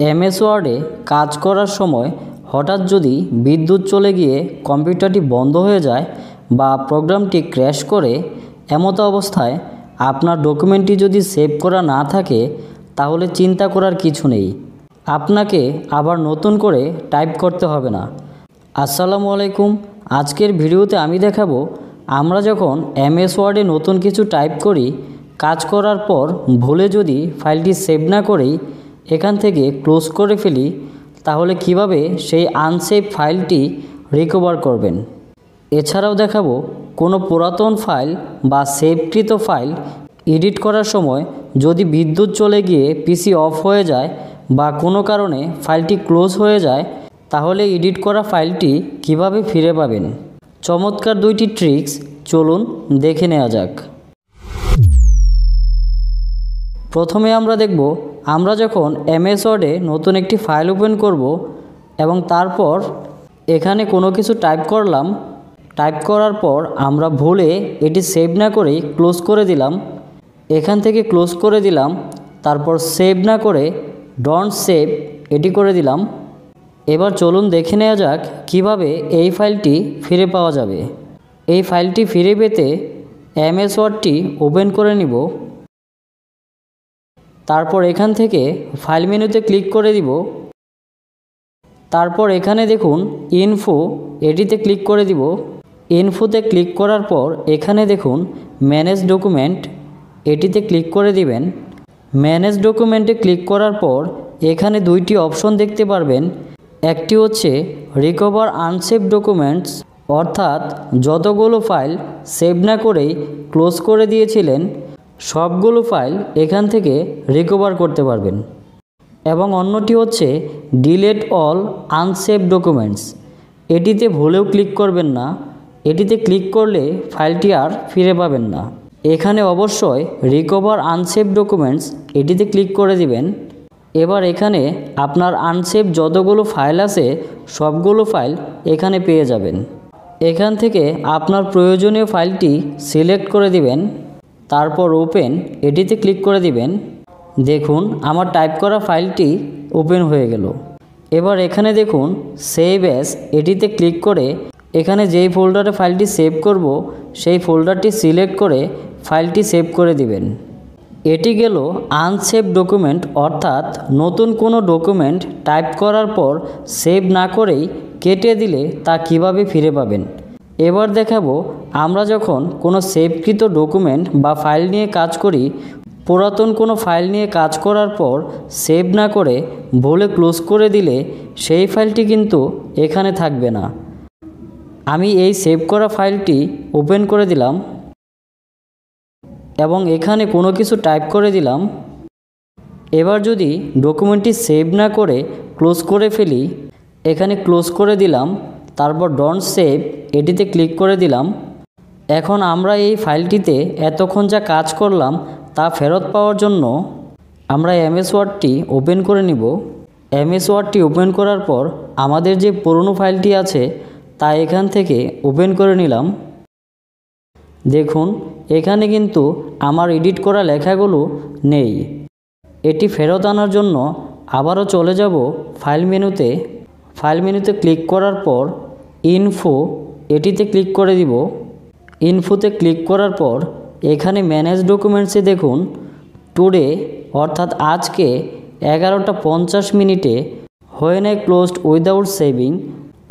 MS ওয়ার্ডে কাজ করার সময় হঠাৎ যদি বিদ্যুৎ চলে গিয়ে কম্পিউটারটি বন্ধ হয়ে যায় বা প্রোগ্রামটি ক্র্যাশ করে, এমতো অবস্থায় আপনার ডকুমেন্টটি যদি সেভ করা না থাকে তাহলে চিন্তা করার কিছু নেই, আপনাকে আবার নতুন করে টাইপ করতে হবে না। আসসালামু আলাইকুম। আজকের ভিডিওতে আমি দেখাবো আমরা যখন এমএস ওয়ার্ডে নতুন কিছু টাইপ করি, কাজ করার পর ভুলে যদি ফাইলটি সেভ না করেই এখান থেকে ক্লোজ করে ফেলি, তাহলে কিভাবে সেই আনসেভ ফাইলটি রিকভার করবেন। এছাড়াও দেখাবো কোনো পুরাতন ফাইল বা সেভকৃত ফাইল এডিট করার সময় যদি বিদ্যুৎ চলে গিয়ে পিসি অফ হয়ে যায় বা কোনো কারণে ফাইলটি ক্লোজ হয়ে যায়, তাহলে এডিট করা ফাইলটি কিভাবে ফিরে পাবেন। চমৎকার দুইটি ট্রিক্স, চলুন দেখে নেওয়া যাক। প্রথমে আমরা দেখব আমরা যখন এমএস ওয়ার্ডে নতুন একটি ফাইল ওপেন করব এবং তারপর এখানে কোনো কিছু টাইপ করলাম, টাইপ করার পর আমরা ভুলে এটি সেভ না করেই ক্লোজ করে দিলাম, এখান থেকে ক্লোজ করে দিলাম, তারপর সেভ না করে ডোন্ট সেভ এটি করে দিলাম। এবার চলুন দেখে নেওয়া যাক কিভাবে এই ফাইলটি ফিরে পাওয়া যাবে। এই ফাইলটি ফিরে পেতে এমএস ওয়ার্ডটি ওপেন করে নিব, তারপর এখান থেকে ফাইল মেনুতে ক্লিক করে দিব, তারপর এখানে দেখুন ইনফো, এটিতে ক্লিক করে দিব। ইনফোতে ক্লিক করার পর এখানে দেখুন ম্যানেজ ডকুমেন্ট, এটিতে ক্লিক করে দিবেন। ম্যানেজ ডকুমেন্টে ক্লিক করার পর এখানে দুইটি অপশন দেখতে পারবেন। একটি হচ্ছে রিকভার আনসেভ ডকুমেন্টস, অর্থাৎ যতগুলো ফাইল সেভ না করেই ক্লোজ করে দিয়েছিলেন সবগুলো ফাইল এখান থেকে রিকভার করতে পারবেন। এবং অন্যটি হচ্ছে ডিলেট অল আনসেভ ডকুমেন্টস, এটিতে ভুলেও ক্লিক করবেন না, এটিতে ক্লিক করলে ফাইলটি আর ফিরে পাবেন না। এখানে অবশ্যই রিকভার আনসেভ ডকুমেন্টস এটিতে ক্লিক করে দিবেন। এবার এখানে আপনার আনসেভ যতগুলো ফাইল আছে সবগুলো ফাইল এখানে পেয়ে যাবেন। এখান থেকে আপনার প্রয়োজনীয় ফাইলটি সিলেক্ট করে দিবেন, তারপর ওপেন এটিতে ক্লিক করে দিবেন। দেখুন আমার টাইপ করা ফাইলটি ওপেন হয়ে গেল। এবার এখানে দেখুন সেভ অ্যাজ, এটিতে ক্লিক করে এখানে যেই ফোল্ডারে ফাইলটি সেভ করব সেই ফোল্ডারটি সিলেক্ট করে ফাইলটি সেভ করে দিবেন। এটি গেল আনসেভ ডকুমেন্ট, অর্থাৎ নতুন কোনো ডকুমেন্ট টাইপ করার পর সেভ না করেই কেটে দিলে তা কিভাবে ফিরে পাবেন। এবার দেখাবো আমরা যখন কোনো সেভকৃত ডকুমেন্ট বা ফাইল নিয়ে কাজ করি, পুরাতন কোনো ফাইল নিয়ে কাজ করার পর সেভ না করে ভুলে ক্লোজ করে দিলে সেই ফাইলটি কিন্তু এখানে থাকবে না। আমি এই সেভ করা ফাইলটি ওপেন করে দিলাম এবং এখানে কোনো কিছু টাইপ করে দিলাম। এবার যদি ডকুমেন্টটি সেভ না করে ক্লোজ করে ফেলি, এখানে ক্লোজ করে দিলাম, তারপর ডোন্ট সেভ এটিতে ক্লিক করে দিলাম। এখন আমরা এই ফাইলটিতে এতক্ষণ যা কাজ করলাম তা ফেরত পাওয়ার জন্য আমরা এমএস ওয়ার্ডটি ওপেন করে নিব। এমএস ওয়ার্ডটি ওপেন করার পর আমাদের যে পুরনো ফাইলটি আছে তা এখান থেকে ওপেন করে নিলাম। দেখুন এখানে কিন্তু আমার এডিট করা লেখাগুলো নেই। এটি ফেরত আনার জন্য আবারও চলে যাব ফাইল মেনুতে। ফাইল মেনুতে ক্লিক করার পর ইনফো, এটিতে ক্লিক করে দিব। ইনফোতে ক্লিক করার পর এখানে ম্যানেজ ডকুমেন্টসে দেখুন টুডে, অর্থাৎ আজকে 11:50 when I closed without saving,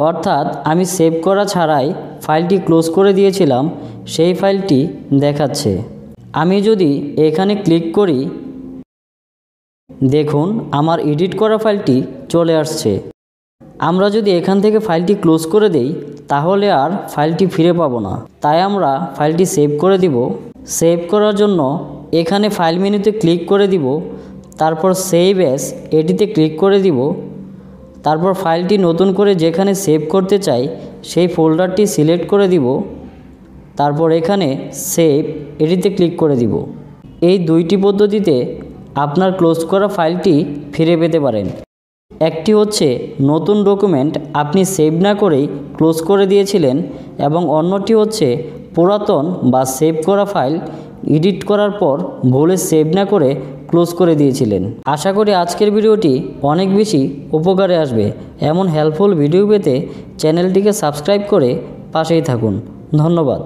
অর্থাৎ আমি সেভ করা ছাড়াই ফাইলটি ক্লোজ করে দিয়েছিলাম, সেই ফাইলটি দেখাচ্ছে। আমি যদি এখানে ক্লিক করি, দেখুন আমার এডিট করা ফাইলটি চলে আসছে। আমরা যদি এখান থেকে ফাইলটি ক্লোজ করে দেই তাহলে আর ফাইলটি ফিরে পাবো না, তাই আমরা ফাইলটি সেভ করে দিব। সেভ করার জন্য এখানে ফাইল মেনুতে ক্লিক করে দিব, তারপর সেভ অ্যাজ এটিতে ক্লিক করে দিব, তারপর ফাইলটি নতুন করে যেখানে সেভ করতে চাই সেই ফোল্ডারটি সিলেক্ট করে দিব, তারপর এখানে সেভ এটিতে ক্লিক করে দিব। এই দুইটি পদ্ধতিতে আপনার ক্লোজ করা ফাইলটি ফিরে পেতে পারেন। একটি হচ্ছে নতুন ডকুমেন্ট আপনি সেভ না করেই ক্লোজ করে দিয়েছিলেন, এবং অন্যটি হচ্ছে পুরাতন বা সেভ করা ফাইল এডিট করার পর ভুলে সেভ না করে ক্লোজ করে দিয়েছিলেন। আশা করি আজকের ভিডিওটি অনেক বেশি উপকারে আসবে। এমন হেল্পফুল ভিডিও পেতে চ্যানেলটিকে সাবস্ক্রাইব করে পাশেই থাকুন। ধন্যবাদ।